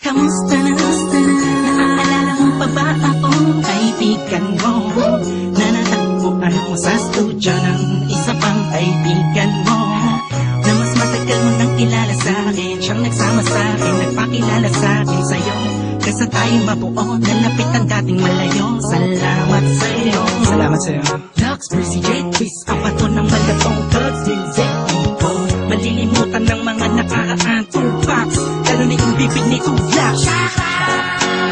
kamusta na? Naaalala mo pa ba akong kaibigan mo? Na natagpuan mo sa studio ng isa pang kaibigan mo, na mas matagal mo nang kilala sa akin. Siyang nagsama sa akin, nagpakilala sa akin sa'yo. Kaysa tayo mabuo, nalapit ang dating malayo. Salamat sa'yo. Salamat sa'yo. Lux, Breezy, Jake, Chris, apato ng malatong thugs, music, people. Malilimutan ng mga nakaraan, Tupac, lalo na yung bibig ni Tupac.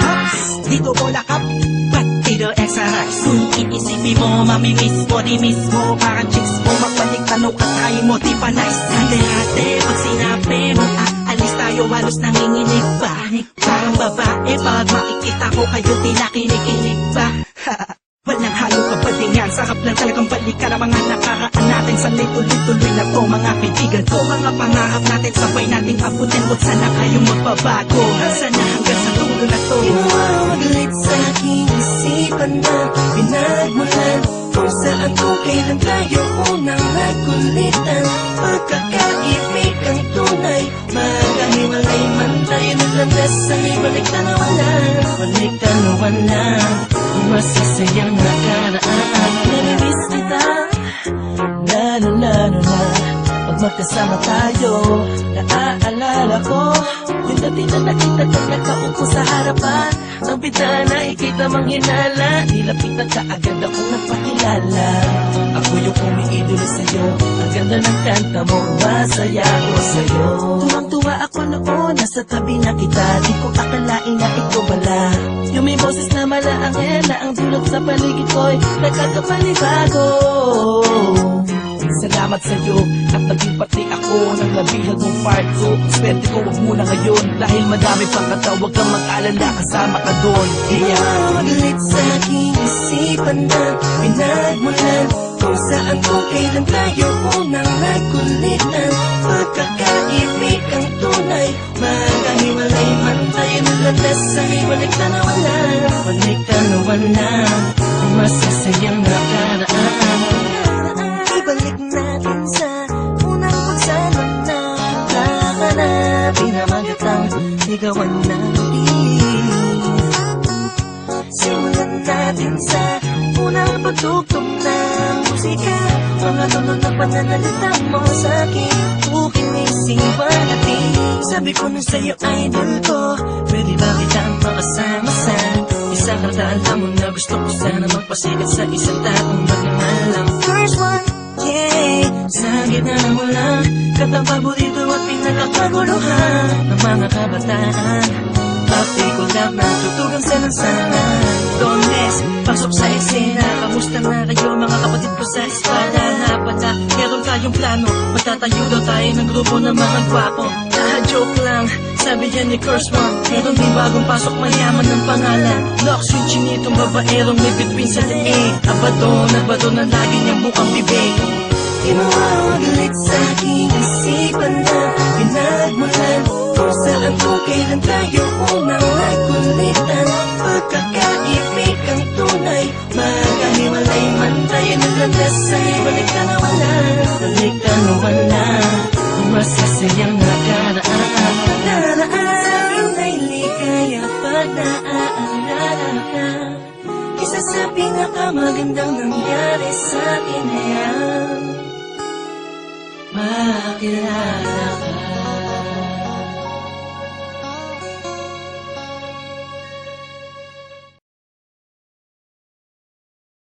Hops, dito bola kap, ba't dito extra soon? Iisipin mo, mamimiss mo, di miss mo. Parang chicks mo, magbalik tanong at try mo, di pa nice. Hati-hati, pag sinabi mo, aalis tayo, halos nanginginig pa. Parang babae, pag makikita ko kayo, tila kinikilig pa. Walang halong kabadingan, sarap lang talagang balikan ang mga nakaraan natin. Sanay tuloy-tuloy na to, mga kaibigan ko. Mga pangarap natin, sabay nating abutin. Huwag sana kayong magbabago, sana hanggang sa dulo na to. Inuwagalit sa aking isipan na pinagmulan kung saan kung kailan tayo unang nagkulitan. Pagkakaibig ang tunay, magkahiwalay man tayo naglandas sa ibalik tanawan lang. Balik tanawan lang, masasayang nakaraan. Namimiss kita, lalo-lalo na pag magkasama tayo. Naaalala ko yung dati na nakita ka nakaupo sa harapan ng bintana, ikita mang hinala. Nilapitan ka agad akong nagpakilala. Ako yung umiidolo sa'yo, ang ganda ng kanta mo, masaya ako sa'yo. Tuwang-tuwa ako noon, nasa tabi na kita. Di ko akalain na ikaw pala yung may boses na malaangel, na ang dulot sa paligid ko'y nagkakapanibago. Salamat sa'yo at naging pati ako ng labihag mong part ko. Swerte ko wag muna ngayon, dahil madami pang kata. Huwag kang mag-alala, kasama ka doon. Inuwagalit sa aking isipan na pinagmulan kung saan kung kailan tayo unang nagkulitan. Pagkakaibig ang tunay, magkahiwalay man tayo naglandas sa ibalik tanawan lang. Balik tanawan lang, masasayang nakaraan. Ibalik natin sa unang pagsama na kakanapin na magatang ligawan natin. Simulan natin sa unang pagtugtog ng musika. Mga tunod na pananalita mo sa akin, ukinisipan natin. Sabi ko na sa'yo, idol ko, pwede ba kitang makasama sa isang kanta? Alam mo na gusto ko sana magpasikat sa isang taong magmamalang. First one, yeah, sa gitna mo lang, katang paborito at pinagkakaguluhan ng mga kabataan. Papi ko lang natutugang sa lansangan. Dondes, pasok sa eksena. Kamusta na kayo mga kapatid ko sa espada? Na pala, meron tayong plano, magtatayo daw tayo ng grupo ng mga gwapo. Joke lang, sabi yan ni Kursman. Meron din bagong pasok, mayaman ng pangalan. Lux yung chinitong babaerong may between sa leeg. Abato na lagi niyang bukang bibig. Inuwagalit sa aking isipan na pinagmulan kung saan kung kailan tayo unang nagkulitan. Pagkakaibig ang tunay, magkahiwalay man tayo naglandas sa ibalik tanawan lang. Balik tanawan lang, masasayang nakaraan. Nakaraan ay ligaya pag naaalala ka. Isa sa pinakamagandang nangyari sa akin na yan, makilala.